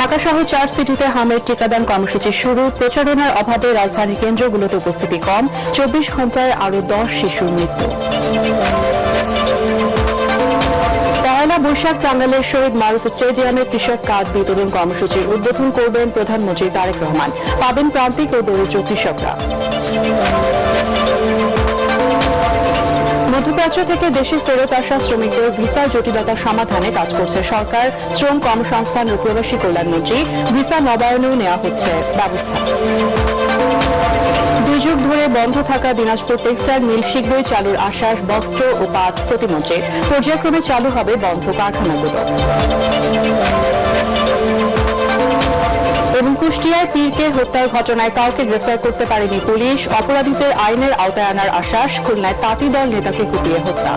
ঢাকা সহ 4 সিটিতে হামের টিকাদান কর্মসূচি শুরু। প্রচারণার অভাবে রাজধানীর কেন্দ্রগুলোতে উপস্থিতি কম। 24 ঘণ্টায় আরও 10 শিশুর মৃত্যু। পয়লা বৈশাখ টাঙ্গাইলের শহীদ মারুফ স্টেডিয়ামে কৃষক কার্ড বিতরণ কর্মসূচির উদ্বোধন করবেন প্রধানমন্ত্রী তারেক রহমান। পাবেন প্রান্তিক ও দরিদ্র কৃষকরা। মধ্যপ্রাচ্য থেকে দেশে ফেরত আসা শ্রমিকদের ভিসা জটিলতার সমাধানে কাজ করছে সরকার। শ্রম কর্মসংস্থান ও প্রবাসী কল্যাণমন্ত্রী। ভিসা নবায়নেও নেওয়া হচ্ছে ব্যবস্থা। 2 যুগ ধরে বন্ধ থাকা দিনাজপুর টেক্সটাইল মিল শীঘ্রই চালুর আশ্বাস বস্ত্র ও পাট প্রতিমন্ত্রীর। পর্যায়ক্রমে চালু হবে বন্ধ কারখানাগুলো। এবং কুষ্টিয়ায় পীরকে হত্যার ঘটনায় কাউকে গ্রেফতার করতে পারেনি পুলিশ। অপরাধীদের আইনের আওতায় আনার আশ্বাস। খুলনায় তাঁতি দল নেতাকে কুপিয়ে হত্যা।